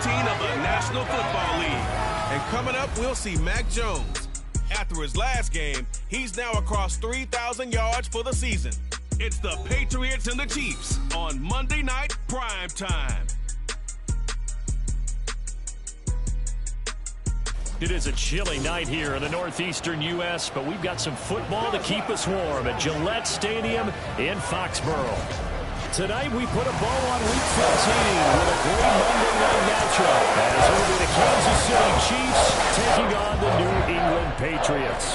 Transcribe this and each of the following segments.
of the National Football League. And coming up, we'll see Mac Jones. After his last game, he's now across 3,000 yards for the season. It's the Patriots and the Chiefs on Monday Night Prime Time. It is a chilly night here in the northeastern U.S., but we've got some football to keep us warm at Gillette Stadium in Foxborough. Tonight we put a bow on Week 15 with a great Monday night matchup as it will be the Kansas City Chiefs taking on the New England Patriots.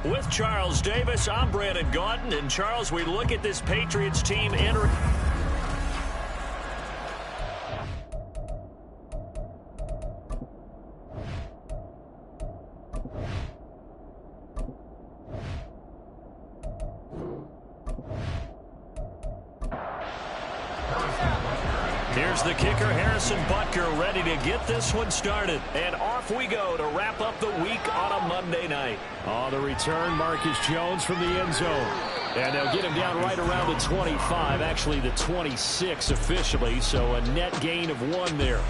With Charles Davis, I'm Brandon Gaudin, and Charles, we look at this Patriots team entering. Here's the kicker, Harrison Butker, ready to get this one started. And off we go to wrap up the week on a Monday night. On the return, Marcus Jones from the end zone. And they'll get him down right around the 25, actually the 26 officially, so a net gain of 1 there.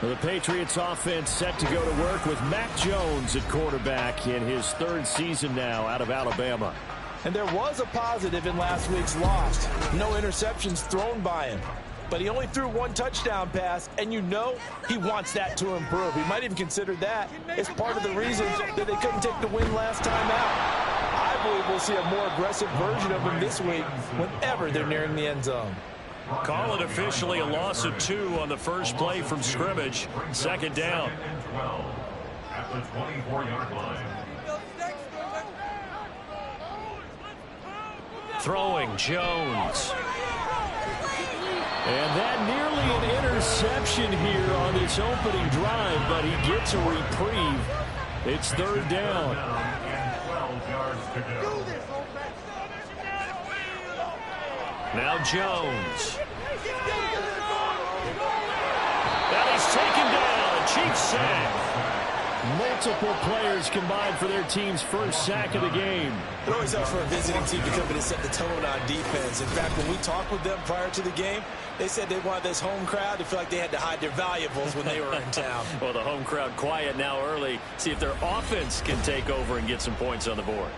The Patriots offense set to go to work with Mac Jones at quarterback in his 3rd season now out of Alabama. And there was a positive in last week's loss. No interceptions thrown by him. But he only threw 1 touchdown pass, and you know he wants that to improve. He might even consider that as part of the reason that they couldn't take the win last time out. I believe we'll see a more aggressive version of him this week whenever they're nearing the end zone. Call it officially a loss of 2 on the first play from scrimmage. 2nd down. At the 24-yard line. Throwing Jones. And that nearly an interception here on this opening drive, but he gets a reprieve. It's 3rd down. Now Jones. And he's taken down. Chiefs sack. Multiple players combined for their team's first sack of the game. It always helps for a visiting team to come in and set the tone on defense. In fact, when we talked with them prior to the game, they said they wanted this home crowd to feel like they had to hide their valuables when they were in town. Well, the home crowd quiet now early. See if their offense can take over and get some points on the board.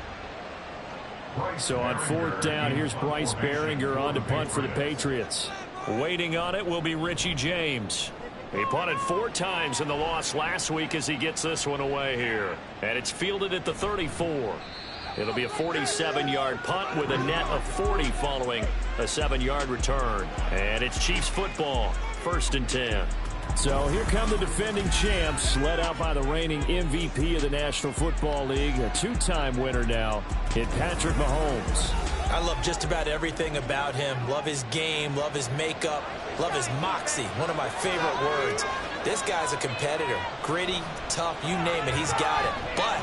So on 4th down, here's Bryce Behringer on to punt for the Patriots. Waiting on it will be Richie James. He punted 4 times in the loss last week as he gets this one away here. And it's fielded at the 34. It'll be a 47-yard punt with a net of 40 following a 7-yard return. And it's Chiefs football, 1st and 10. So here come the defending champs, led out by the reigning MVP of the National Football League, a 2-time winner now in Patrick Mahomes. I love just about everything about him. Love his game, love his makeup, love his moxie, one of my favorite words. This guy's a competitor. Gritty, tough, you name it, he's got it. But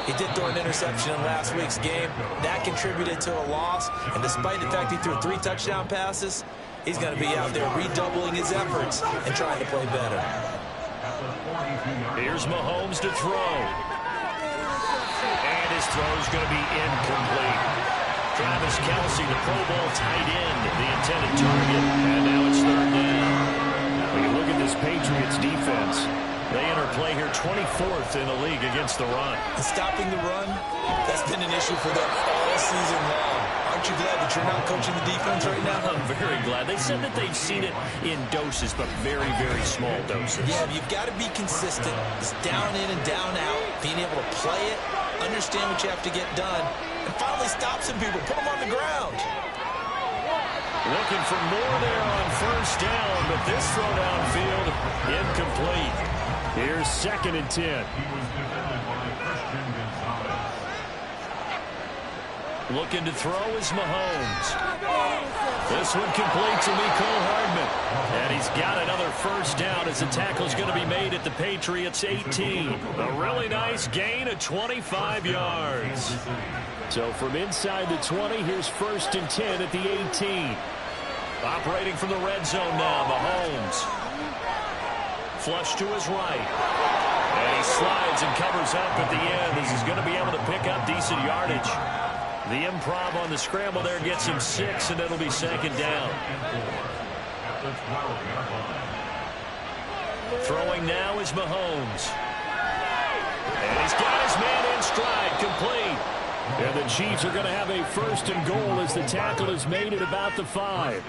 he did throw an interception in last week's game. That contributed to a loss. And despite the fact he threw 3 touchdown passes, he's going to be out there redoubling his efforts and trying to play better. Here's Mahomes to throw. And his throw's going to be incomplete. Travis Kelce, the Pro Bowl tight end, the intended target. And now it's 3rd down. When you look at this Patriots defense, they enter play here 24th in the league against the run. And stopping the run, that's been an issue for them all season long. Aren't you glad that you're not coaching the defense right now? I'm very glad. They said that they've seen it in doses, but very, very small doses. Yeah, you've got to be consistent. It's down in and down out. Being able to play it, understand what you have to get done, and finally stop some people. Put them on the ground. Looking for more there on 1st down, but this throw downfield incomplete. Here's 2nd and 10. Looking to throw is Mahomes. This one complete to Mecole Hardman. And he's got another 1st down as the tackle's going to be made at the Patriots' 18. A really nice gain of 25 yards. So from inside the 20, here's 1st and 10 at the 18. Operating from the red zone now, Mahomes. Flush to his right. And he slides and covers up at the end as he's going to be able to pick up decent yardage. The improv on the scramble there gets him 6, and it'll be 2nd down. at the 12-yard line. Throwing now is Mahomes. And he's got his man in stride, complete. And the Chiefs are going to have a first and goal as the tackle is made at about the 5.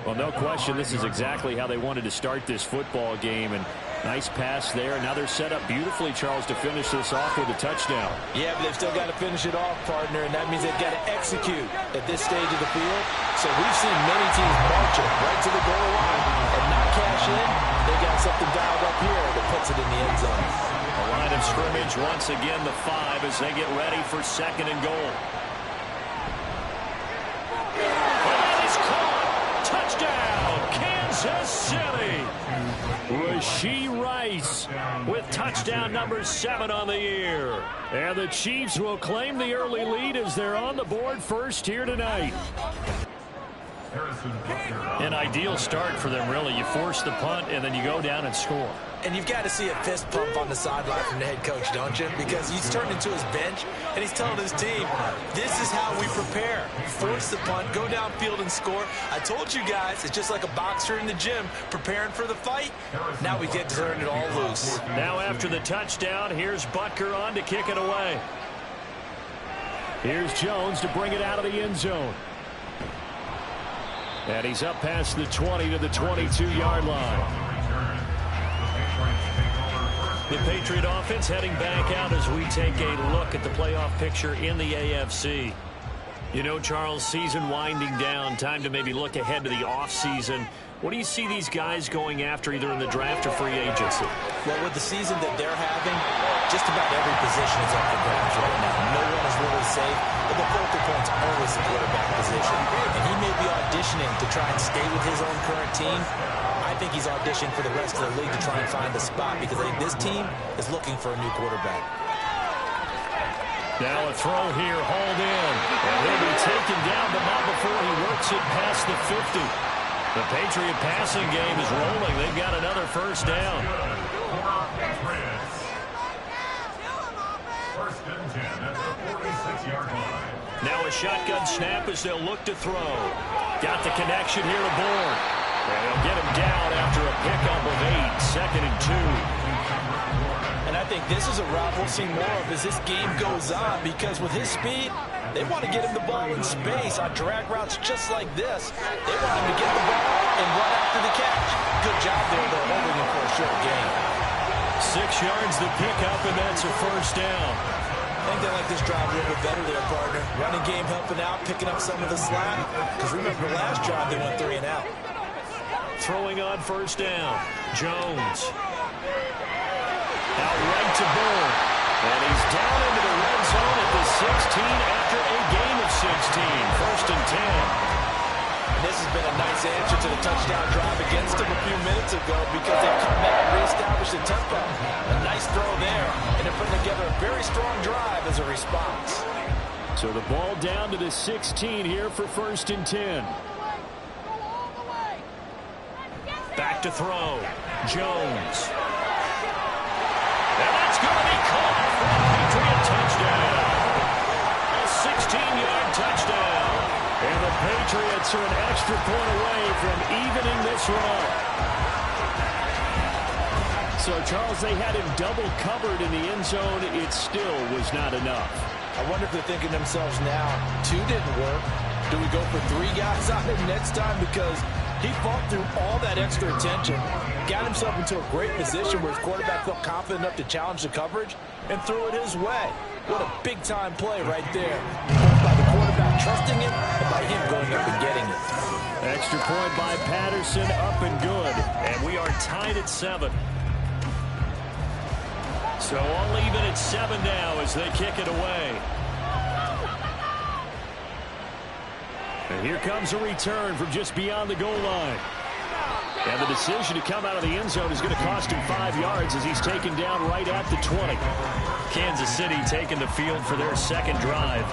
Well, no question, this is exactly how they wanted to start this football game. And nice pass there. Now they're set up beautifully, Charles, to finish this off with a touchdown. Yeah, but they've still got to finish it off, partner, and that means they've got to execute at this stage of the field. So we've seen many teams marching right to the goal line and not cash in. They got something dialed up here that puts it in the end zone. A line of scrimmage, once again the 5 as they get ready for second and goal. And it's caught! Touchdown, Kansas City! Rashee Rice with touchdown number 7 on the year. And the Chiefs will claim the early lead as they're on the board first here tonight. An ideal start for them, really. You force the punt, and then you go down and score. And you've got to see a fist pump on the sideline from the head coach, don't you? Because he's turned into his bench, and he's telling his team, this is how we prepare. Force the punt, go downfield and score. I told you guys, it's just like a boxer in the gym preparing for the fight. Now we get to turn it all loose. Now after the touchdown, here's Butker on to kick it away. Here's Jones to bring it out of the end zone. And he's up past the 20 to the 22-yard line. The Patriot offense heading back out as we take a look at the playoff picture in the AFC. You know, Charles, season winding down, time to maybe look ahead to the offseason. What do you see these guys going after either in the draft or free agency? Well, with the season that they're having, just about every position is up for grabs right now. No one is really safe, but the focal point's always the quarterback position. And he may be auditioning to try and stay with his own current team. I think he's auditioning for the rest of the league to try and find a spot because I think this team is looking for a new quarterback. Now a throw here, hauled in. And he'll be taken down, but not before he works it past the 50. The Patriot passing game is rolling. They've got another first down. First and 10 at the 46-yard line. Now a shotgun snap as they'll look to throw. Got the connection here to Bourne. And they'll get him down after a pickup of 8. Second and 2. And I think this is a route we'll see more of as this game goes on because with his speed, they want to get him the ball in space on drag routes just like this. They want him to get the ball and run after the catch. Good job there. They're holding him for a short gain. 6 yards the pickup, and that's a first down. I think they like this drive a little bit better there, partner. Running game helping out, picking up some of the slack. Because remember, last drive they went 3 and out. Throwing on first down. Jones. Out right to Bourne. And he's down into the red zone at the 16 after a gain of 16. First and 10. And this has been a nice answer to the touchdown drive against them a few minutes ago because they've come back and reestablished the tempo. A nice throw there. And they're putting together a very strong drive as a response. So the ball down to the 16 here for first and 10. Back to throw. Jones. And that's going to be caught for a Patriot touchdown. A 16-yard touchdown. And the Patriots are an extra point away from evening this run. So, Charles, they had him double covered in the end zone. It still was not enough. I wonder if they're thinking to themselves now, 2 didn't work. Do we go for 3 guys on him next time? Because he fought through all that extra attention, got himself into a great position where his quarterback felt confident enough to challenge the coverage and threw it his way. What a big-time play right there. Both by the quarterback trusting him and by him going up and getting it. Extra point by Patterson, up and good. And we are tied at 7. So all even at 7 now as they kick it away. And here comes a return from just beyond the goal line. And the decision to come out of the end zone is going to cost him 5 yards as he's taken down right at the 20. Kansas City taking the field for their second drive.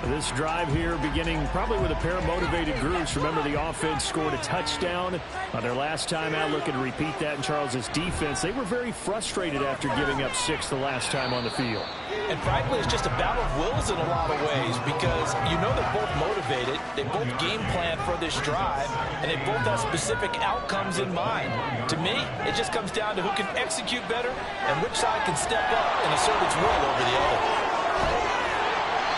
This drive here beginning probably with a pair of motivated groups. Remember, the offense scored a touchdown on their last time out. Looking to repeat that in Charles's defense. They were very frustrated after giving up 6 the last time on the field. And frankly, it's just a battle of wills in a lot of ways because you know they're both motivated. They both game plan for this drive, and they both have specific outcomes in mind. To me, it just comes down to who can execute better and which side can step up and assert its will over the other.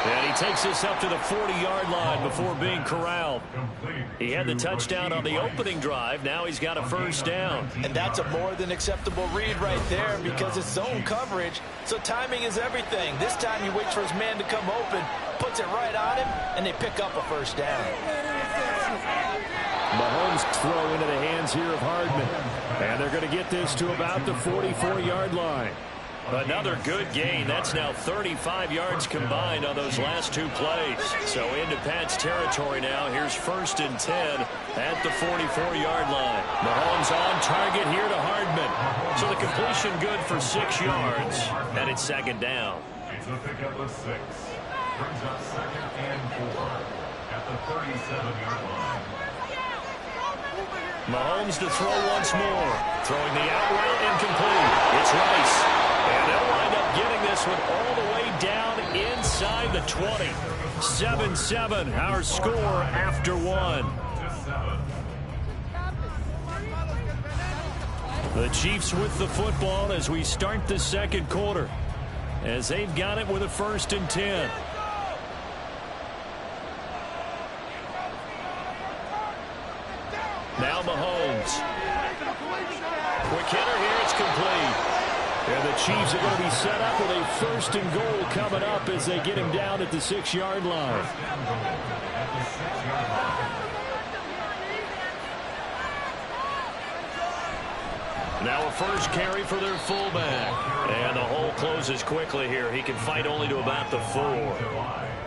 And he takes this up to the 40-yard line before being corralled. He had the touchdown on the opening drive. Now he's got a first down. And that's a more than acceptable read right there because it's zone coverage. So timing is everything. This time he waits for his man to come open, puts it right on him, and they pick up a first down. Mahomes throw into the hands here of Hardman. And they're going to get this to about the 44-yard line. Another good gain. That's now 35 yards combined on those last 2 plays. So into Pat's territory now. Here's 1st and 10 at the 44-yard line. Mahomes on target here to Hardman. So the completion good for 6 yards. And it's 2nd down. It's a pickup of 6. Brings up 2nd and 4 at the 37-yard line. Mahomes to throw once more. Throwing the out route incomplete. It's Rice. And they'll wind up getting this one all the way down inside the 20. 7-7, our score after 1. The Chiefs with the football as we start the 2nd quarter, as they've got it with a 1st and 10. Now Mahomes. Quick hitter here, it's complete. And the Chiefs are going to be set up with a 1st and goal coming up as they get him down at the 6-yard line. Now a first carry for their fullback. And the hole closes quickly here. He can fight only to about the 4.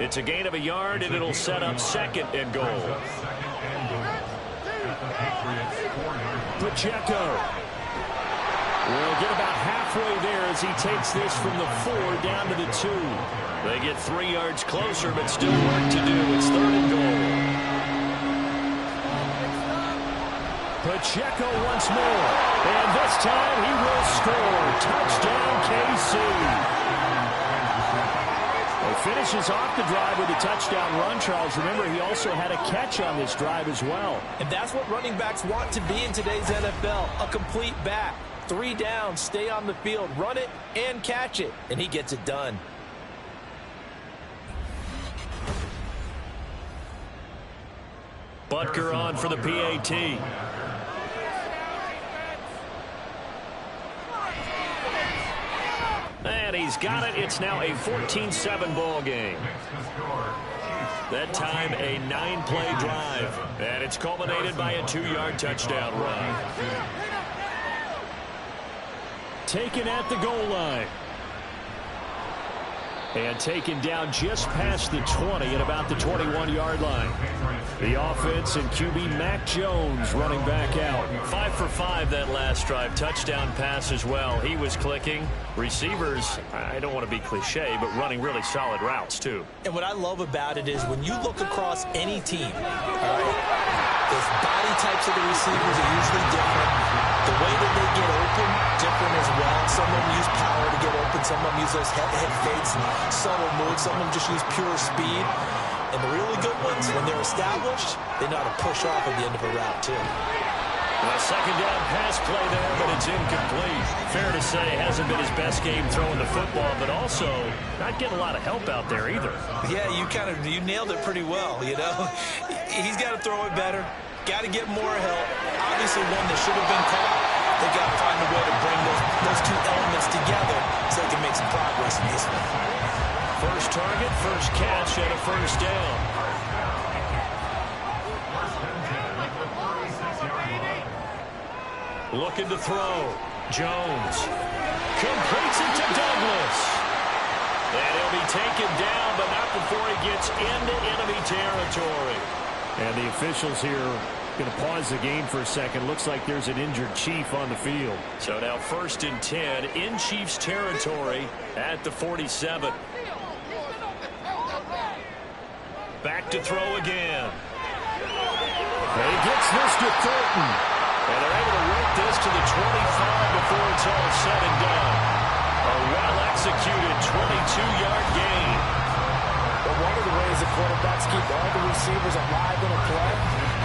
It's a gain of a yard, and it'll set up 2nd and goal. Pacheco will get about halfway there as he takes this from the 4 down to the 2. They get 3 yards closer, but still work to do. It's 3rd and goal. Pacheco once more. And this time he will score. Touchdown, KC. He finishes off the drive with a touchdown run, Charles. Remember, he also had a catch on this drive as well. And that's what running backs want to be in today's NFL, a complete back. 3 downs, stay on the field, run it, and catch it. And he gets it done. Butker on for the PAT. And he's got it. It's now a 14-7 ball game. That time a 9-play drive. And it's culminated by a 2-yard touchdown run. Taken at the goal line. And taken down just past the 20 at about the 21-yard line. The offense and QB Mac Jones running back out. 5 for 5 that last drive. Touchdown pass as well. He was clicking. Receivers, I don't want to be cliche, but running really solid routes too. And what I love about it is when you look across any team, all right, the body types of the receivers are usually different. The way that they get open, different as well. Some of them use power to get open. Some of them use those head fakes, subtle moves. Some of them just use pure speed. And the really good ones, when they're established, they know how to push off at the end of a route, too. A 2nd down pass play there, but it's incomplete. Fair to say, hasn't been his best game throwing the football, but also not getting a lot of help out there either. Yeah, you nailed it pretty well, you know. He's got to throw it better. Got to get more help. Obviously, one that should have been caught. They got to find a way to bring those 2 elements together so they can make some progress in this one. First target, first catch, and a first down. Looking to throw. Jones completes it to Douglas. And he'll be taken down, but not before he gets into enemy territory. And the officials here going to pause the game for a second. Looks like there's an injured Chief on the field. So now 1st and 10 in Chiefs territory at the 47. Back to throw again. And he gets this to Thornton. And they're able to work this to the 25 before it's all said and done. A well-executed 22-yard gain. But one of the ways the quarterbacks keep all the receivers alive in a play,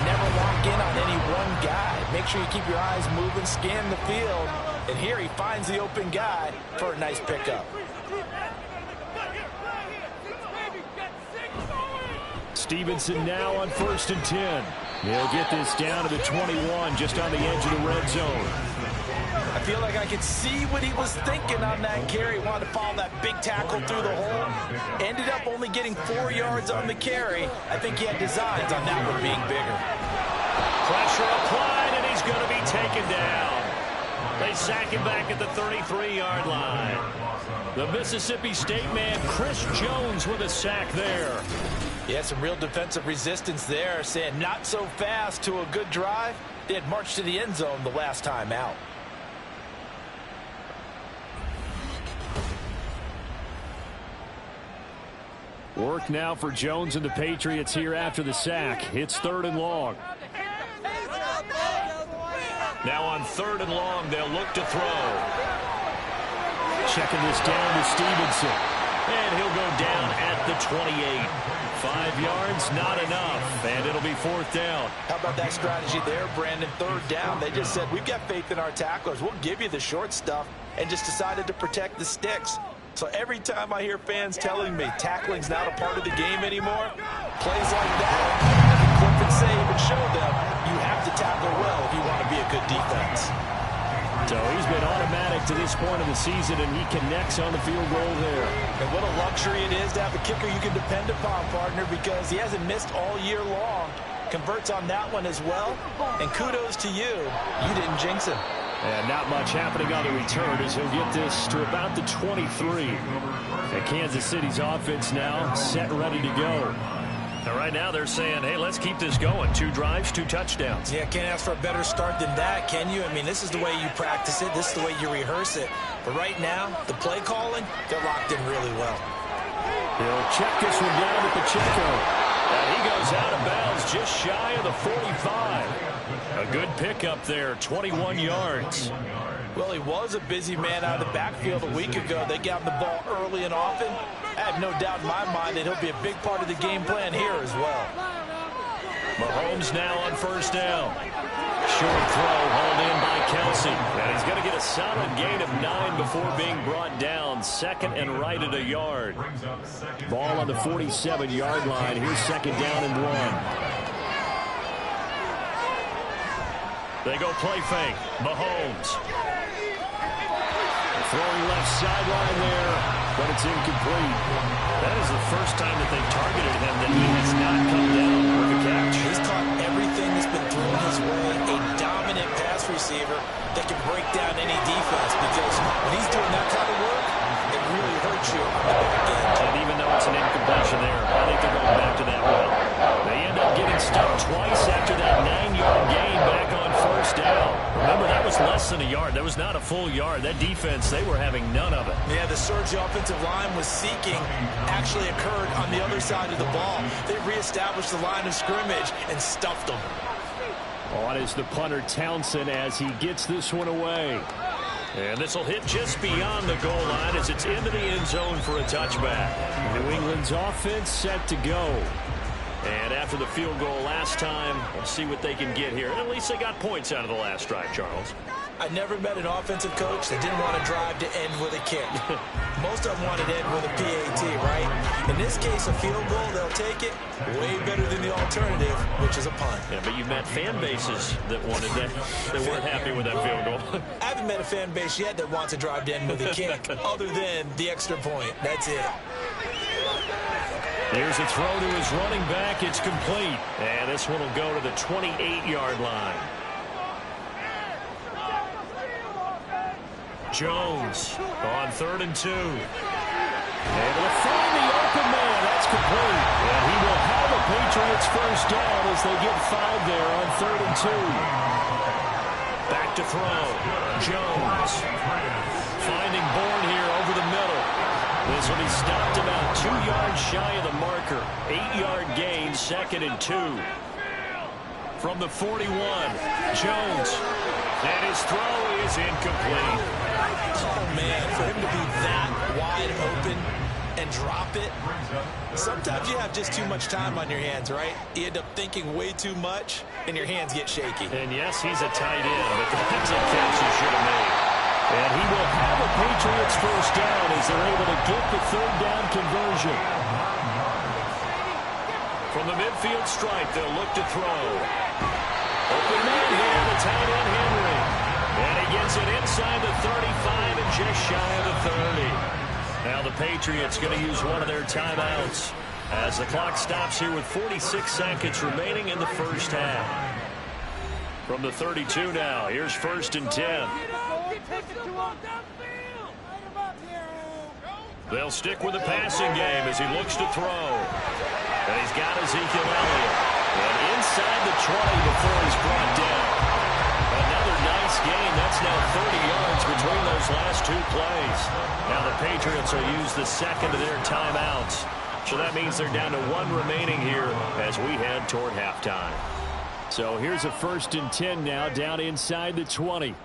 never lock in on any one guy. Make sure you keep your eyes moving, scan the field. And here he finds the open guy for a nice pickup. Stevenson now on 1st and 10. He'll get this down to the 21, just on the edge of the red zone. I feel like I could see what he was thinking on that carry. Wanted to follow that big tackle through the hole. Ended up only getting 4 yards on the carry. I think he had designs on that one being bigger. Pressure applied, and he's going to be taken down. They sack him back at the 33-yard line. The Mississippi State man, Chris Jones, with a sack there. Yeah, some real defensive resistance there, saying not so fast to a good drive. They had marched to the end zone the last time out. Work now for Jones and the Patriots here after the sack. It's 3rd and long. Now on 3rd and long, they'll look to throw. Checking this down to Stevenson. And he'll go down at the 28. 5 yards, not enough. And it'll be 4th down. How about that strategy there, Brandon? 3rd down. They just said, we've got faith in our tacklers. We'll give you the short stuff. And just decided to protect the sticks. So every time I hear fans telling me tackling's not a part of the game anymore, plays like that, I can clip and save and show them you have to tackle well if you want to be a good defense. So he's been automatic to this point of the season, and he connects on the field goal there. And what a luxury it is to have a kicker you can depend upon, partner, because he hasn't missed all year long. Converts on that one as well. And kudos to you. You didn't jinx him. And not much happening on the return as he'll get this to about the 23. And Kansas City's offense now set, ready to go. And right now they're saying, hey, let's keep this going. 2 drives, 2 touchdowns. Yeah, can't ask for a better start than that, can you? I mean, this is the way you practice it. This is the way you rehearse it. But right now, the play calling, they're locked in really well. He'll check this one down with Pacheco. And he goes out of bounds just shy of the 45. A good pickup there, 21 yards. Well, he was a busy man out of the backfield a week ago. They got him the ball early and often. I have no doubt in my mind that he'll be a big part of the game plan here as well. Mahomes now on 1st down. Short throw hauled in by Kelsey. And he's going to get a solid gain of 9 before being brought down. 2nd and right at a yard. Ball on the 47-yard line. Here's 2nd down and 1. They go play fake. Mahomes. Throwing left sideline there, but it's incomplete. That is the first time that they've targeted him that he has not come down for the catch. He's caught everything that's been thrown his way. A dominant pass receiver that can break down any defense, because when he's doing that kind of work, it really hurts you on the back end. And even though it's an incompletion there, I think they're going back to that well. They end up getting stuck twice after that 9-yard gain back on 1st down. Remember, that was less than a yard. That was not a full yard. That defense, they were having none of it. Yeah, the surge the offensive line was seeking actually occurred on the other side of the ball. They reestablished the line of scrimmage and stuffed them. On is the punter, Townsend, as he gets this one away. And this will hit just beyond the goal line as it's into the end zone for a touchback. New England's offense set to go. And after the field goal last time, we'll see what they can get here. At least they got points out of the last drive, Charles. I never met an offensive coach that didn't want to drive to end with a kick. Most of them wanted to end with a PAT, right? In this case, a field goal, they'll take it. Way better than the alternative, which is a punt. Yeah, but you've met fan bases that wanted that. They weren't happy with that field goal. I haven't met a fan base yet that wants to drive to end with a kick, other than the extra point. That's it. Here's a throw to his running back. It's complete. And this one will go to the 28-yard line. Jones on 3rd and 2. Able to find the open man. That's complete. And he will have a Patriots first down as they get 5 there on 3rd and 2. Back to throw. Jones finding Bourne here over the middle. This will be stopped about 2 yards shy of the marker. 8-yard gain, 2nd and 2. From the 41, Jones. And his throw is incomplete. Oh, man, for him to be that wide open and drop it. Sometimes you have just too much time on your hands, right? You end up thinking way too much, and your hands get shaky. And yes, he's a tight end, but that's a catch he should have made. And he will have a Patriots first down as they're able to get the 3rd down conversion. From the midfield stripe, they'll look to throw. Open man here, the tight end Henry. And he gets it inside the 35 and just shy of the 30. Now the Patriots going to use one of their timeouts as the clock stops here with 46 seconds remaining in the first half. From the 32 now, here's 1st and 10. They'll stick with the passing game as he looks to throw. And he's got Ezekiel Elliott. And inside the 20 before he's brought down. Another nice gain. That's now 30 yards between those last 2 plays. Now the Patriots will use the 2nd of their timeouts. So that means they're down to 1 remaining here as we head toward halftime. So here's a 1st and 10 now, down inside the 20.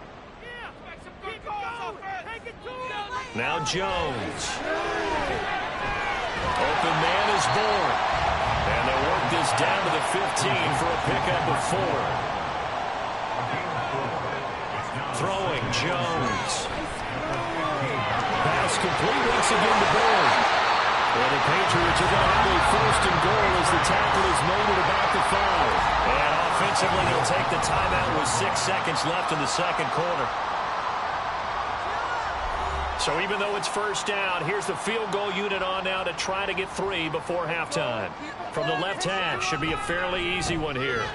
Now Jones. Open man is born. And they'll work this down to the 15 for a pickup of 4. Throwing Jones. Pass complete once again to Bourne. And the Patriots are going to have a 1st and goal as the tackle is made at about the 5. And offensively, they'll take the timeout with 6 seconds left in the 2nd quarter. So even though it's 1st down, here's the field goal unit on now to try to get 3 before halftime. From the left hash, should be a fairly easy one here.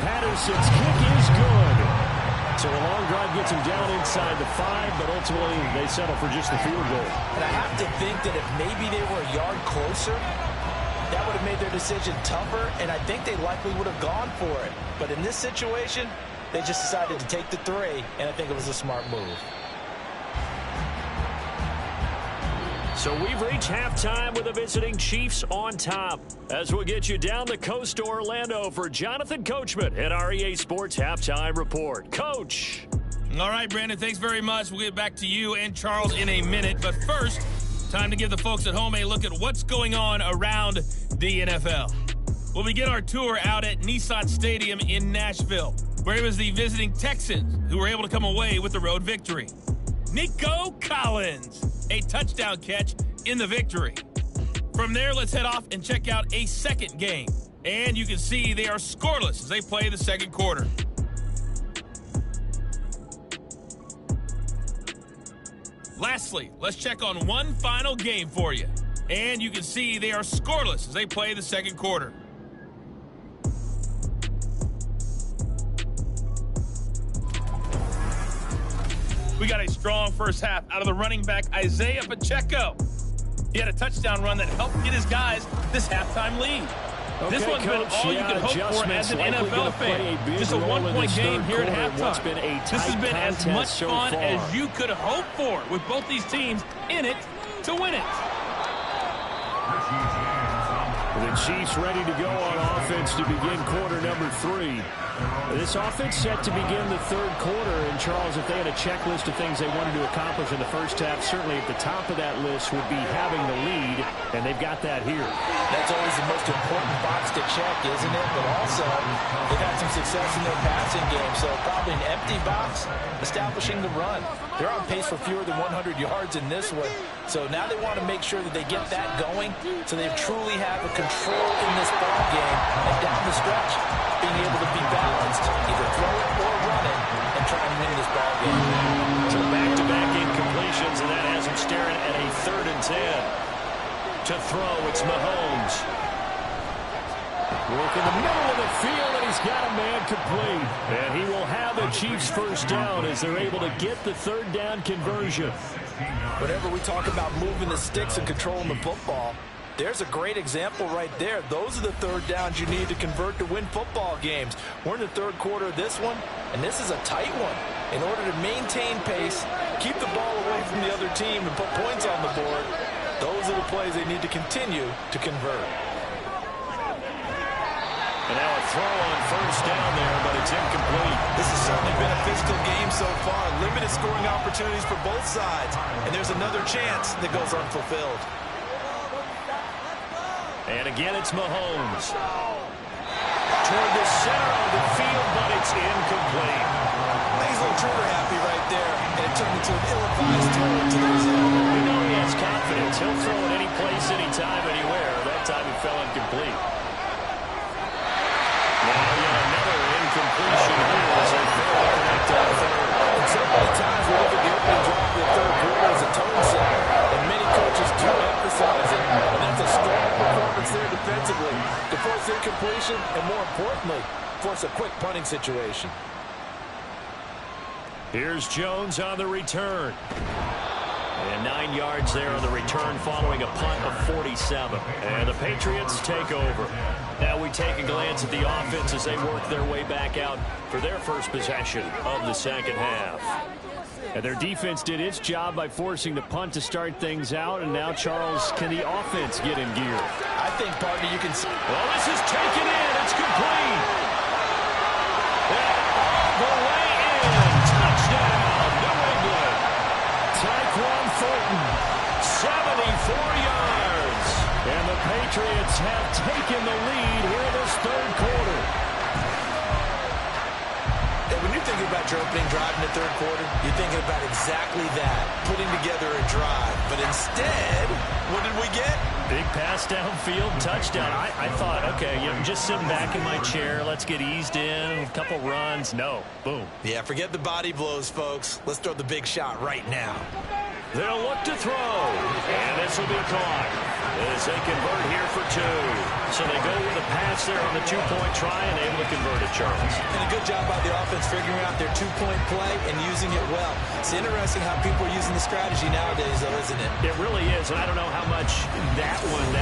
Patterson's kick is good. So a long drive gets him down inside the 5, but ultimately they settle for just the field goal. And I have to think that if maybe they were a yard closer, that would have made their decision tougher, and I think they likely would have gone for it. But in this situation, they just decided to take the 3, and I think it was a smart move. So we've reached halftime with the visiting Chiefs on top. As we'll get you down the coast to Orlando for Jonathan Coachman at our EA Sports Halftime Report. Coach. All right, Brandon, thanks very much. We'll get back to you and Charles in a minute. But first, time to give the folks at home a look at what's going on around the NFL. We'll begin our tour out at Nissan Stadium in Nashville, where it was the visiting Texans who were able to come away with the road victory. Nico Collins, a touchdown catch in the victory. From there, let's head off and check out a second game. And you can see they are scoreless as they play the 2nd quarter. Lastly, let's check on one final game for you. And you can see they are scoreless as they play the 2nd quarter. We got a strong first half out of the running back, Isaiah Pacheco. He had a touchdown run that helped get his guys this halftime lead. Okay, this one's Coach, been all you can hope for as an NFL fan. Just a one-point game here at halftime. This has been as much fun as you could hope for with both these teams in it to win it. The Chiefs ready to go on offense to begin quarter number 3. This offense set to begin the 3rd quarter. And, Charles, if they had a checklist of things they wanted to accomplish in the first half, certainly at the top of that list would be having the lead, and they've got that here. That's always the most important box to check, isn't it? But also, they've had some success in their passing game, so probably an empty box, establishing the run. They're on pace for fewer than 100 yards in this one, so now they want to make sure that they get that going so they truly have a control in this ball game, and down the stretch, being able to be balanced, either throw it or run it, and try and win this ball game. So back-to-back incompletions, and that has him staring at a 3rd and 10. To throw, it's Mahomes. Work in the middle of the field, and he's got a man complete. And he will have the Chiefs first down as they're able to get the 3rd down conversion. Whenever we talk about moving the sticks and controlling the football, there's a great example right there. Those are the 3rd downs you need to convert to win football games. We're in the 3rd quarter of this one, and this is a tight one. In order to maintain pace, keep the ball away from the other team, and put points on the board, Those are the plays they need to continue to convert. And now a throw on first down there, but it's incomplete. This has certainly been a physical game so far. Limited scoring opportunities for both sides. And there's another chance that goes unfulfilled. And again, it's Mahomes. Toward the center of the field, but it's incomplete. He's a little trigger happy right there. And it turned into an ill-advised throw into the zone. We know he has confidence. He'll throw it any place, anytime, anywhere. That time he fell incomplete. Now yet another incompletion here as they fail to connect on third. And so many times we look at the opening drive of the third quarter as a tone setter, and many coaches do emphasize it. And that's a strong performance there defensively to force incompletion and, more importantly, force a quick punting situation. Here's Jones on the return. And 9 yards there on the return following a punt of 47. And the Patriots take over. Now we take a glance at the offense as they work their way back out for their first possession of the second half. And their defense did its job by forcing the punt to start things out. And now, Charles, can the offense get in gear? I think, partner, you can see. Well, this is taken in. It's complete. And all the way in. Touchdown, New England. Tyquan Thornton, 74 yards. And the Patriots have taken the lead here this third quarter. And when you're thinking about your opening drive in the third quarter, you're thinking about exactly that, putting together a drive. But instead, what did we get? Big pass downfield, touchdown. I thought, okay, just sitting back in my chair, let's get eased in, a couple runs. No, boom. Yeah, forget the body blows, folks. Let's throw the big shot right now. They'll look to throw, and this will be caught as they convert here for two. So they go with a pass there on the two-point try and able to convert it, Charles. And a good job by the offense figuring out their two-point play and using it well. It's interesting how people are using the strategy nowadays, though, isn't it? It really is, and I don't know how much that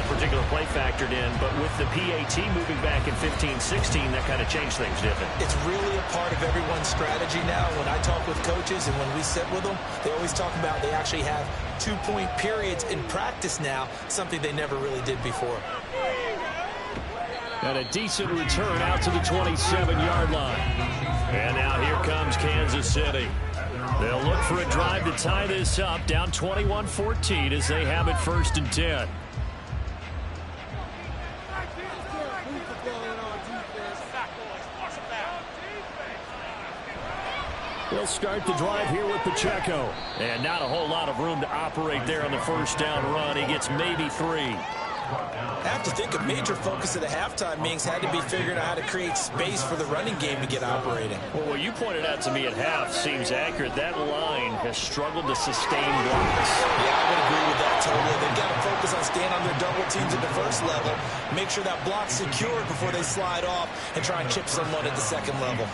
particular play factored in, but with the PAT moving back in 15-16, that kind of changed things, didn't it? It's really a part of everyone's strategy now. When I talk with coaches and when we sit with them, they always talk about they actually have two-point periods in practice now, something they never really did before. And a decent return out to the 27-yard line. And now here comes Kansas City. They'll look for a drive to tie this up, down 21-14 as they have it 1st and 10. They'll start the drive here with Pacheco. And not a whole lot of room to operate there on the first down run. He gets maybe 3. I have to think a major focus of the halftime meetings had to be figuring out how to create space for the running game to get operating. Well, what you pointed out to me at half seems accurate. That line has struggled to sustain blocks. Yeah, I would agree with that totally. They've got to focus on staying on their double teams at the first level, make sure that block's secured before they slide off and try and chip someone at the second level.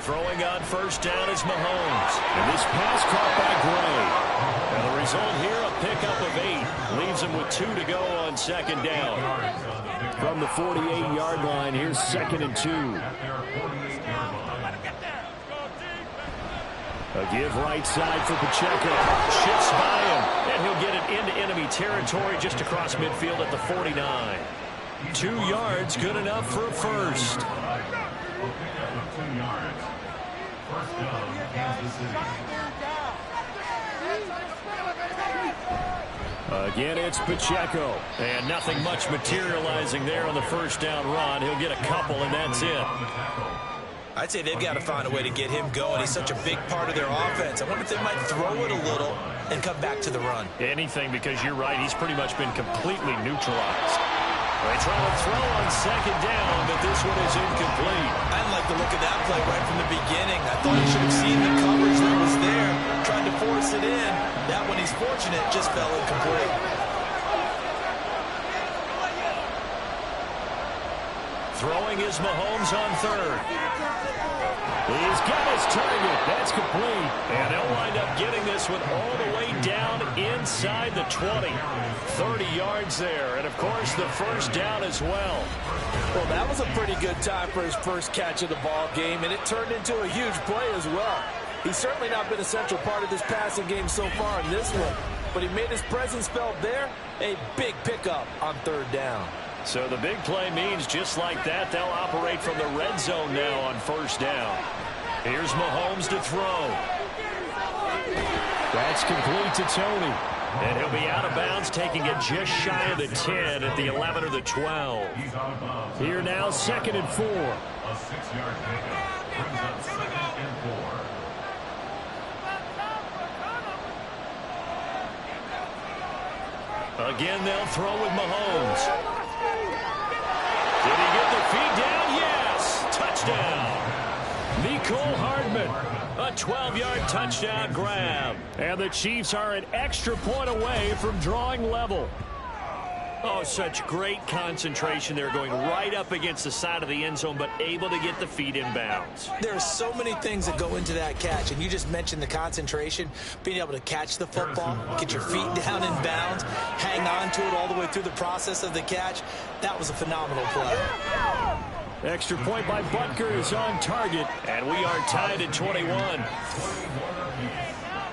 Throwing on first down is Mahomes. And this pass caught by Gray. And the result here, a pickup of 8. Leaves him with 2 to go on second down. From the 48-yard line, here's 2nd and 2. A give right side for Pacheco. Shifts by him. And he'll get it into enemy territory just across midfield at the 49. 2 yards, good enough for a first. 2 yards. First down, Kansas City. Again, it's Pacheco. And nothing much materializing there on the first down run. He'll get a couple, and that's it. I'd say they've got to find a way to get him going. He's such a big part of their offense. I wonder if they might throw it a little and come back to the run. Anything, because you're right. He's pretty much been completely neutralized. They try to throw on second down, but this one is incomplete. I didn't like the look of that play right from the beginning. I thought he should have seen the coverage that was there, tried to force it in. That one, he's fortunate, just fell incomplete. Throwing is Mahomes on third. He's got his target. That's complete. And they'll wind up getting this one all the way down inside the 20. 30 yards there. And, of course, the first down as well. Well, that was a pretty good time for his first catch of the ball game, and it turned into a huge play as well. He's certainly not been a central part of this passing game so far in this one, but he made his presence felt there. A big pickup on third down. So the big play means just like that, they'll operate from the red zone now on first down. Here's Mahomes to throw. That's complete to Tony. And he'll be out of bounds, taking it just shy of the 10 at the 11 or the 12. Here now, 2nd and 4. A 6-yard pickup brings up 2nd and 4. Again, they'll throw with Mahomes. Did he get the feed down? Yes! Touchdown! Nicole Hardman. A 12-yard touchdown grab. And the Chiefs are an extra point away from drawing level. Oh, such great concentration. They're going right up against the side of the end zone, but able to get the feet in bounds. There are so many things that go into that catch, and you just mentioned the concentration, being able to catch the football, get your feet down in bounds, hang on to it all the way through the process of the catch. That was a phenomenal play. Extra point by Butker is on target, and we are tied at 21.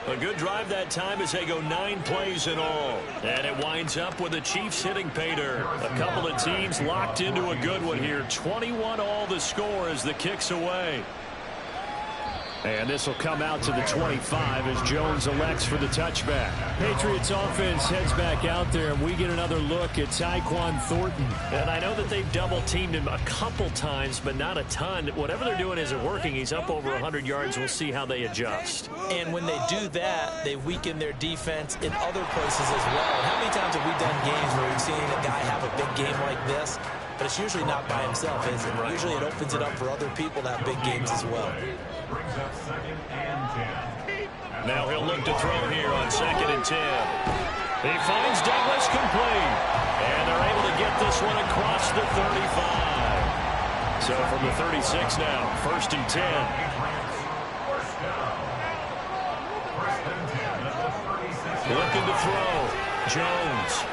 A good drive that time as they go 9 plays in all. And it winds up with the Chiefs hitting pay dirt. A couple of teams locked into a good one here. 21 all the score as the kick's away. And this will come out to the 25 as Jones elects for the touchback. Patriots offense heads back out there, and we get another look at Tyquan Thornton. And I know that they've double-teamed him a couple times, but not a ton. Whatever they're doing isn't working. He's up over 100 yards. We'll see how they adjust. And when they do that, they weaken their defense in other places as well. How many times have we done games where we've seen a guy have a big game like this? But it's usually not by himself, is it? Right. Usually it opens it up for other people to have big games as well. Brings up 2nd and 10. Now he'll look to throw here on 2nd and 10. He finds Douglas complete. And they're able to get this one across the 35. So from the 36 now, 1st and 10. Looking to throw. Jones.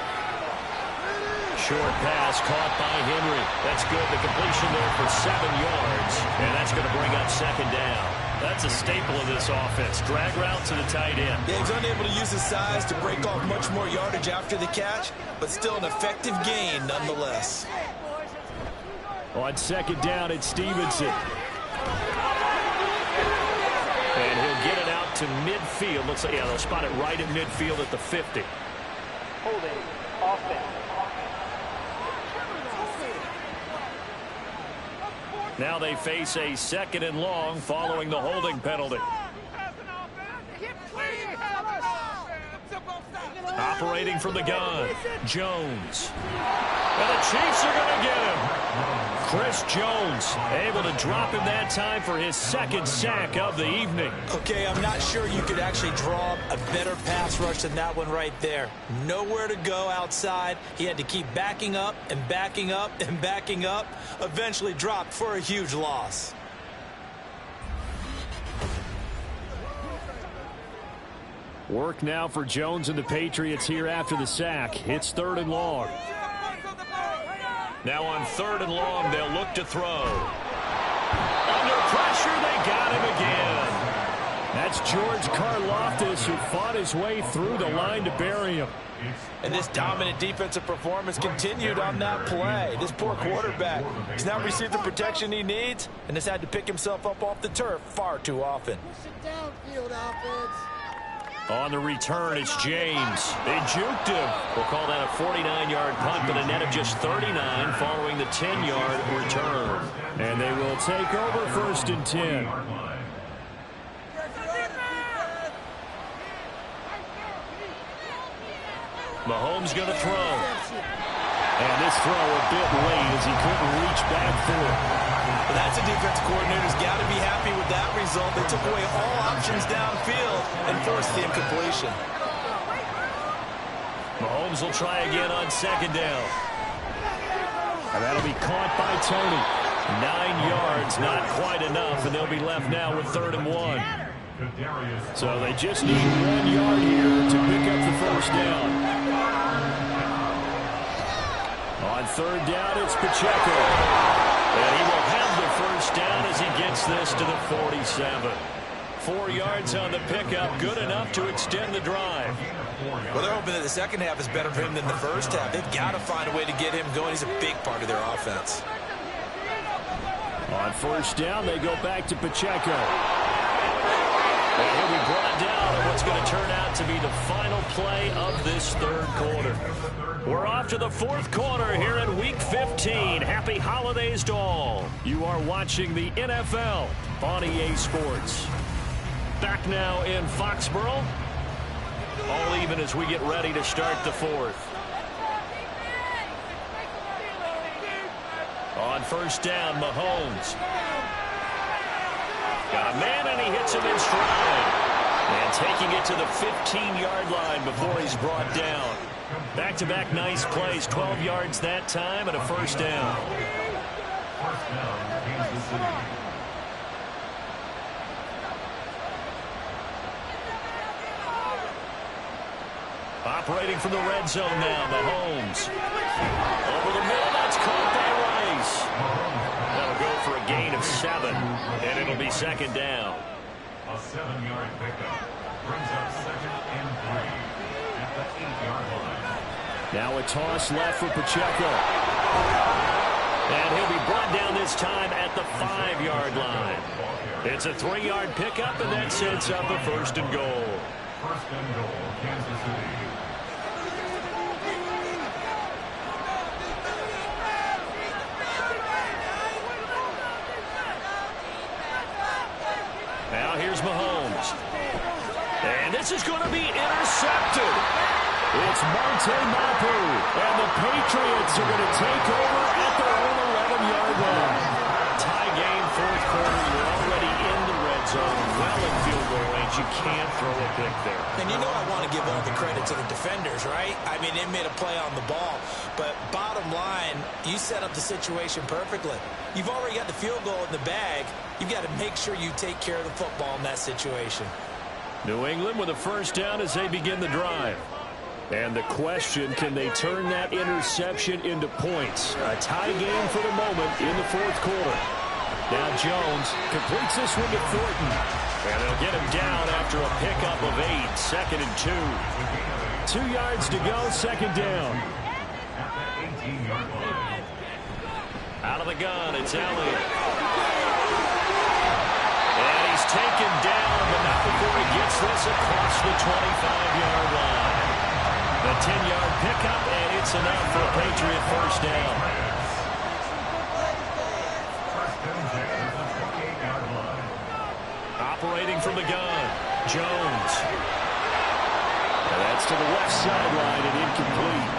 Short pass caught by Henry. That's good. The completion there for 7 yards. And that's going to bring up 2nd down. That's a staple of this offense. Drag route to the tight end. Yeah, he's unable to use his size to break off much more yardage after the catch, but still an effective gain nonetheless. On 2nd down, it's Stevenson. And he'll get it out to midfield. Looks like, yeah, they'll spot it right at midfield at the 50. Holding offense. Now they face a 2nd and long following the holding penalty. Operating from the gun, Jones. And the Chiefs are going to get him. Chris Jones able to drop him that time for his 2nd sack of the evening. Okay, I'm not sure you could actually draw a better pass rush than that one right there. Nowhere to go outside. He had to keep backing up and backing up and backing up. Eventually dropped for a huge loss. Work now for Jones and the Patriots here after the sack. It's 3rd and long. Now on 3rd and long, they'll look to throw. Under pressure, they got him again. That's George Karlaftis, who fought his way through the line to bury him. And this dominant defensive performance continued on that play. This poor quarterback has not received the protection he needs and has had to pick himself up off the turf far too often. On the return, it's James. They juked him. We'll call that a 49-yard punt, but a net of just 39 following the 10-yard return. And they will take over 1st and 10. Mahomes going to throw. And this throw a bit late as he couldn't reach back for it. Well, that's a defensive coordinator's got to be happy with that result. They took away all options downfield and forced the incompletion. Mahomes will try again on 2nd down. And that'll be caught by Tony. 9 yards, not quite enough, and they'll be left now with 3rd and 1. So they just need 1 yard here to pick up the 1st down. On 3rd down, it's Pacheco. And he will have the first down as he gets this to the 47. 4 yards on the pickup, good enough to extend the drive. Well, they're hoping that the second half is better for him than the first half. They've got to find a way to get him going. He's a big part of their offense. On first down, they go back to Pacheco. And he'll be brought down on what's going to turn out to be the final play of this third quarter. We're off to the fourth quarter here in Week 15. Happy holidays to all. You are watching the NFL on EA Sports. Back now in Foxborough. All even as we get ready to start the fourth. On first down, Mahomes. Got a man, and he hits him in stride. And taking it to the 15-yard line before he's brought down. Back-to-back nice plays, 12 yards that time, and a first down. First down, Kansas City. Operating from the red zone now, Mahomes. Over the middle, that's caught by Rice. That'll go for a gain of 7, and it'll be second down. A 7-yard pickup brings up second and 3 at the 8-yard line. Now a toss left for Pacheco. And he'll be brought down this time at the 5-yard line. It's a 3-yard pickup, and that sets up a first and goal. First and goal, Kansas City. Now here's Mahomes. And this is going to be intercepted. It's Monte Mapu. And the Patriots are going to take over at their own 11-yard line. Tie game, fourth quarter. You're already in the red zone. Well in field goal range. You can't throw a pick there. And you know I want to give all the credit to the defenders, right? I mean, they made a play on the ball. But bottom line, you set up the situation perfectly. You've already got the field goal in the bag. You've got to make sure you take care of the football in that situation. New England with a first down as they begin the drive. And the question, can they turn that interception into points? A tie game for the moment in the fourth quarter. Now Jones completes this one to Thornton. And they'll get him down after a pickup of 8, second and 2. 2 yards to go, second down. Out of the gun, it's Elliott. And he's taken down, but not before he gets this across the 25-yard line. The 10-yard pickup, and it's enough for a Patriot first down. Operating from the gun, Jones. And that's to the left sideline and incomplete.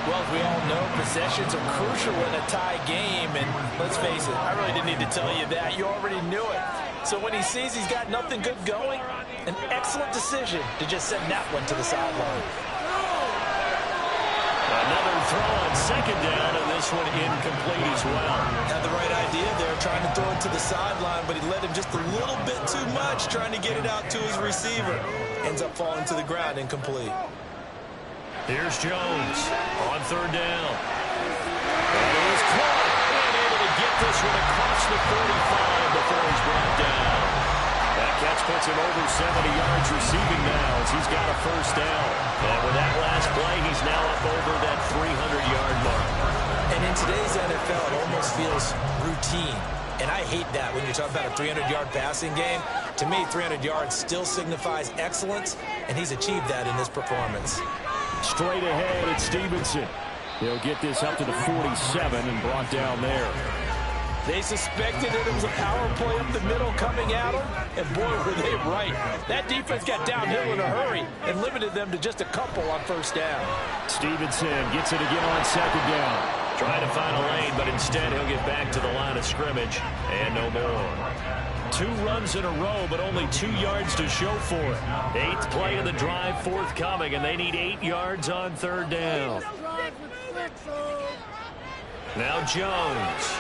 Well, as we all know, possessions are crucial in a tie game. And let's face it, I really didn't need to tell you that. You already knew it. So when he sees he's got nothing good going, an excellent decision to just send that one to the sideline. Another throw on second down, and this one incomplete as well. Had the right idea there, trying to throw it to the sideline, but he led him just a little bit too much, trying to get it out to his receiver. Ends up falling to the ground, incomplete. Here's Jones on third down. And it was caught, and able to get this one across the 45 before he's brought down. That catch puts him over 70 yards receiving now as he's got a first down. And with that last play, he's now up over that 300-yard mark. And in today's NFL, it almost feels routine. And I hate that when you're talking about a 300-yard passing game. To me, 300 yards still signifies excellence, and he's achieved that in this performance. Straight ahead, it's Stevenson. He'll get this up to the 47 and brought down there. They suspected it was a power play up the middle coming at them, and boy, were they right. That defense got downhill in a hurry and limited them to just a couple on first down. Stevenson gets it again on second down. Trying to find a lane, but instead he'll get back to the line of scrimmage, and no more. 2 runs in a row, but only 2 yards to show for it. 8th play of the drive forthcoming, and they need 8 yards on third down. Now Jones.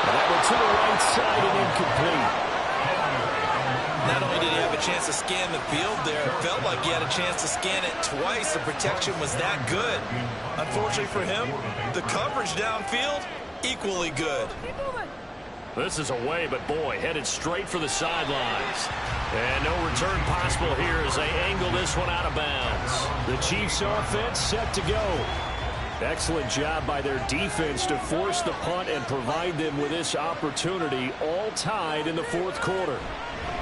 That one to the right side and incomplete. Not only did he have a chance to scan the field there. It felt like he had a chance to scan it twice. The protection was that good. Unfortunately for him, the coverage downfield, equally good. This is away, but boy, headed straight for the sidelines. And no return possible here as they angle this one out of bounds. The Chiefs offense set to go. Excellent job by their defense to force the punt and provide them with this opportunity, all tied in the fourth quarter.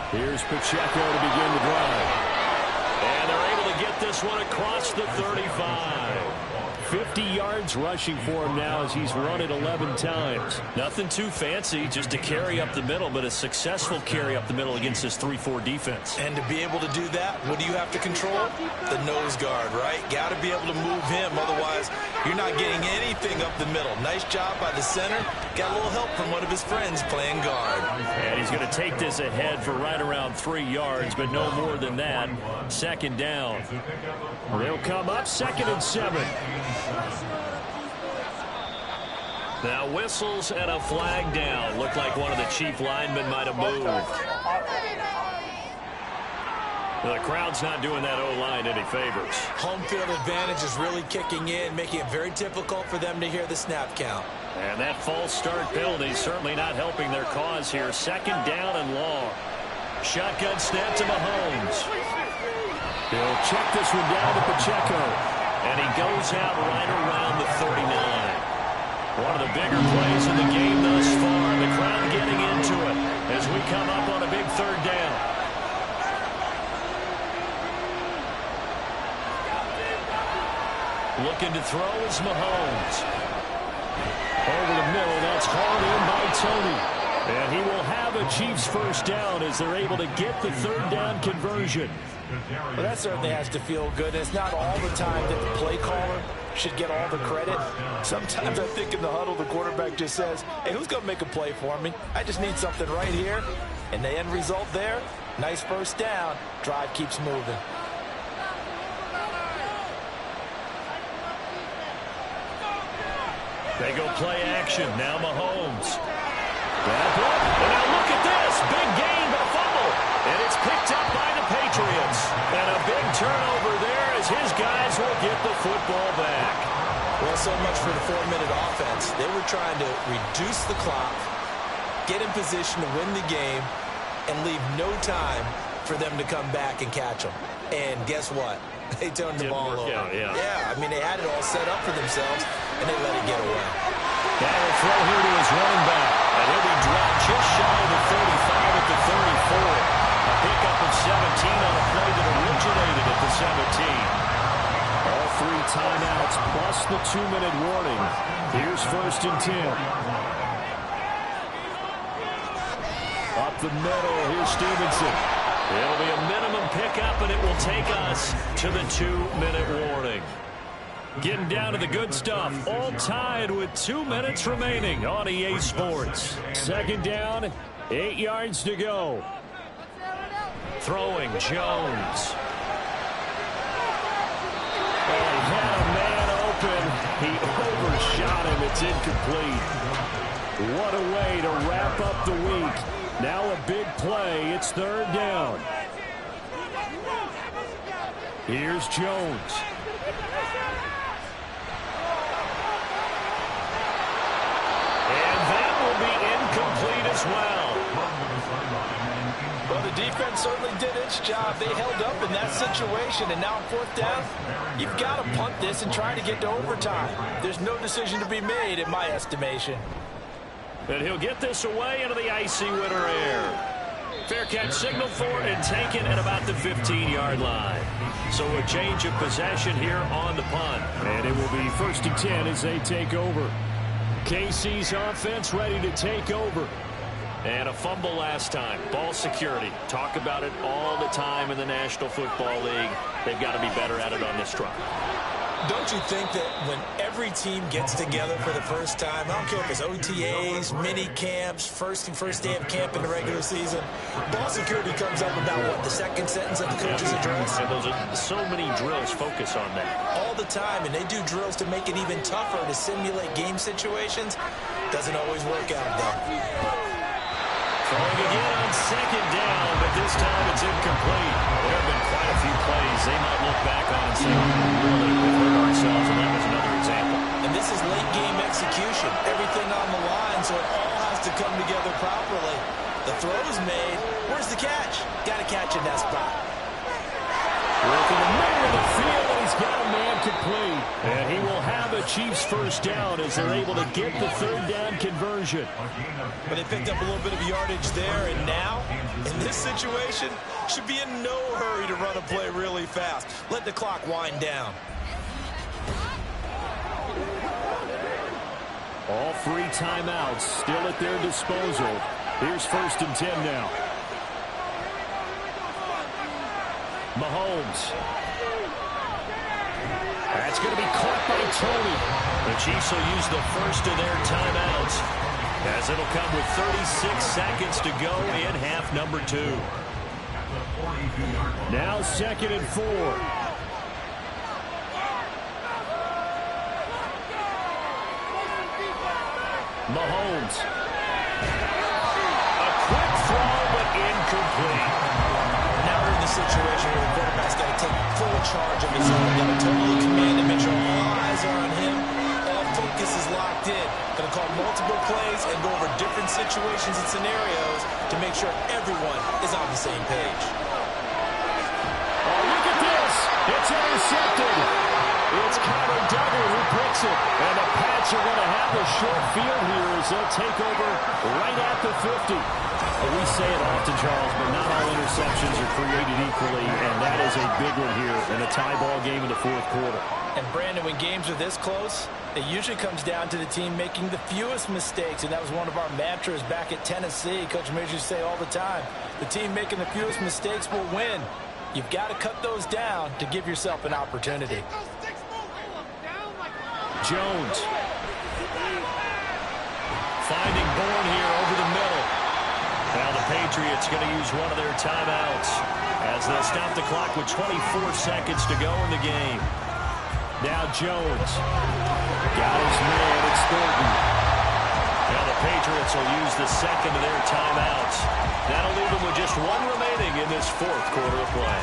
Here's Pacheco to begin the drive. And they're able to get this one across the 35. 50 yards rushing for him now as he's run it 11 times. Nothing too fancy, just a carry up the middle, but a successful carry up the middle against this 3-4 defense. And to be able to do that, what do you have to control? The nose guard, right? Got to be able to move him, otherwise you're not getting anything up the middle. Nice job by the center. Got a little help from one of his friends playing guard. And he's going to take this ahead for right around 3 yards, but no more than that. Second down. They'll come up 2nd and 7. Now whistles and a flag down. Looked like one of the Chief linemen might have moved. The crowd's not doing that O-line any favors. Home field advantage is really kicking in, making it very difficult for them to hear the snap count. And that false start penalty certainly not helping their cause here. 2nd down and long. Shotgun snap to Mahomes. He'll check this one down to Pacheco. And he goes out right around the 39. One of the bigger plays in the game thus far. The crowd getting into it as we come up on a big 3rd down. Looking to throw is Mahomes. Over the middle, that's hauled in by Tony. And he will have a Chiefs 1st down as they're able to get the 3rd down conversion. Well, that certainly has to feel good. It's not all the time that the play caller should get all the credit. Sometimes I think in the huddle, the quarterback just says, hey, who's going to make a play for me? I just need something right here. And the end result there, nice 1st down. Drive keeps moving. They go play action. Now Mahomes. And now look at this. Big gain, but a fumble. And it's picked up by the Patriots. And a big turnover there as his guys will get the football back. Well, so much for the 4-minute offense. They were trying to reduce the clock, get in position to win the game, and leave no time for them to come back and catch them. And guess what? They turned the ball over. Yeah, I mean, they had it all set up for themselves, and they let it get away. Now will throw here to his running back. And he'll be dropped just shy of the 35 at the 34. A pickup of 17 on a play that originated at the 17. All 3 timeouts plus the 2-minute warning. Here's 1st and 10. Up the middle, here's Stevenson. It'll be a minimum pickup, and it will take us to the 2-minute warning. Getting down to the good stuff, all tied with 2 minutes remaining on EA Sports. 2nd down, 8 yards to go. Throwing, Jones. Oh, he had a man open. He overshot him. It's incomplete. What a way to wrap up the week. Now a big play. It's 3rd down. Here's Jones. And that will be incomplete as well. Well, the defense certainly did its job. They held up in that situation, and now on 4th down, you've got to punt this and try to get to overtime. There's no decision to be made, in my estimation. And he'll get this away into the icy winter air. Fair catch signal for it and taken at about the 15-yard line. So a change of possession here on the punt. And it will be 1st and 10 as they take over. KC's offense ready to take over. And a fumble last time. Ball security. Talk about it all the time in the National Football League. They've got to be better at it on this drive. Don't you think that when every team gets together for the first time, I don't care if it's OTAs, mini camps, first day of camp in the regular season, ball security comes up about, what, the 2nd sentence of the coach's address? And those are so many drills focus on that. All the time, and they do drills to make it even tougher to simulate game situations. Doesn't always work out, though. Throwing again on 2nd down, but this time it's incomplete. look back on and say, really, we've hurt ourselves, and that was another example. And this is late game execution. Everything on the line, so it all has to come together properly. The throw is made. Where's the catch? Got to catch in that spot. Working the middle of the field, and he's got a man complete. And he will have a Chiefs first down as they're able to get the third down conversion. But they picked up a little bit of yardage there, and now, in this situation, should be in no hurry to run a play really fast. Let the clock wind down. All 3 timeouts still at their disposal. Here's 1st and 10 now. Mahomes. That's going to be caught by Tony. The Chiefs will use the first of their timeouts, as it'll come with 36 seconds to go in half number 2. Now 2nd and 4. Mahomes. A quick throw, but incomplete. Now we're in the situation where the quarterback's got to take full charge of his own. Got to totally command and make sure all eyes are on him. All focus is locked in. Going to call multiple plays and go over different situations and scenarios to make sure everyone is on the same page. Oh, look at this. It's intercepted. It's Connor Duggar who picks it. And the Pats are going to have the short field here as they'll take over right at the 50. Well, we say it often, Charles, but not all interceptions are created equally, and that is a big one here in a tie ball game in the 4th quarter. And, Brandon, when games are this close, it usually comes down to the team making the fewest mistakes, and that was one of our mantras back at Tennessee. Coach Mears used to say all the time, the team making the fewest mistakes will win. You've got to cut those down to give yourself an opportunity. Jones. Finding Bourne here over the middle. Now the Patriots going to use one of their timeouts as they'll stop the clock with 24 seconds to go in the game. Now Jones. Got his man. It's Thornton. Now the Patriots will use the 2nd of their timeouts. That'll leave them with just 1 remaining in this 4th quarter of play.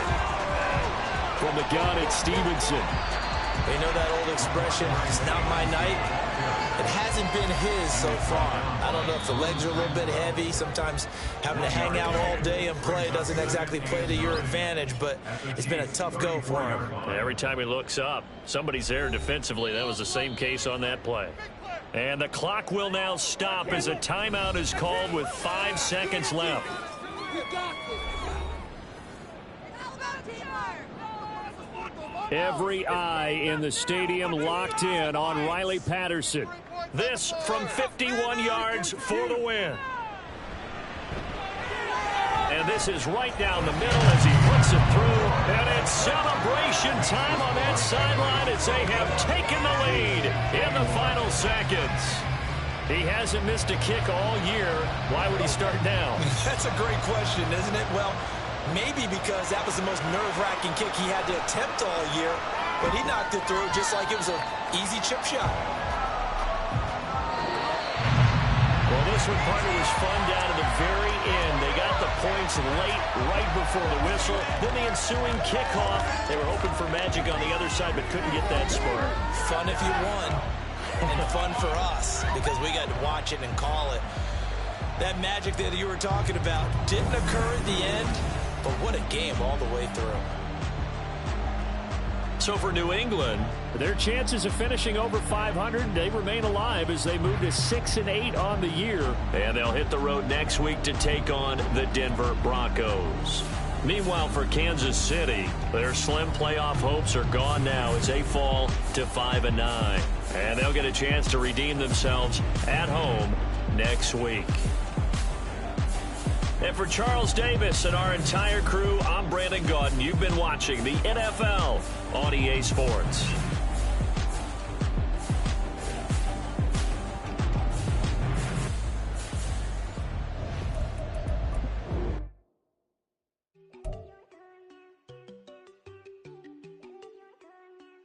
From the gun, it's Stevenson. You know that old expression, it's not my night? It hasn't been his so far. I don't know if the legs are a little bit heavy. Sometimes having to hang out all day and play doesn't exactly play to your advantage, but it's been a tough go for him. Every time he looks up, somebody's there defensively. That was the same case on that play. And the clock will now stop as a timeout is called with 5 seconds left. Every eye in the stadium locked in on Riley Patterson. This from 51 yards for the win. And this is right down the middle as he puts it through. And it's celebration time on that sideline as they have taken the lead in the final seconds. He hasn't missed a kick all year. Why would he start now? That's a great question, isn't it? Well, maybe because that was the most nerve-wracking kick he had to attempt all year, but he knocked it through just like it was an easy chip shot. Well, this one, partner, was fun down to the very end. They got the points late, right before the whistle. Then the ensuing kickoff. They were hoping for magic on the other side, but couldn't get that spark. Fun if you won, and fun for us because we got to watch it and call it. That magic that you were talking about didn't occur at the end, but what a game all the way through. So for New England, their chances of finishing over 500, they remain alive as they move to 6-8 on the year. And they'll hit the road next week to take on the Denver Broncos. Meanwhile, for Kansas City, their slim playoff hopes are gone now as they fall to 5-9. And they'll get a chance to redeem themselves at home next week. And for Charles Davis and our entire crew, I'm Brandon Gaudin. You've been watching the NFL on EA Sports.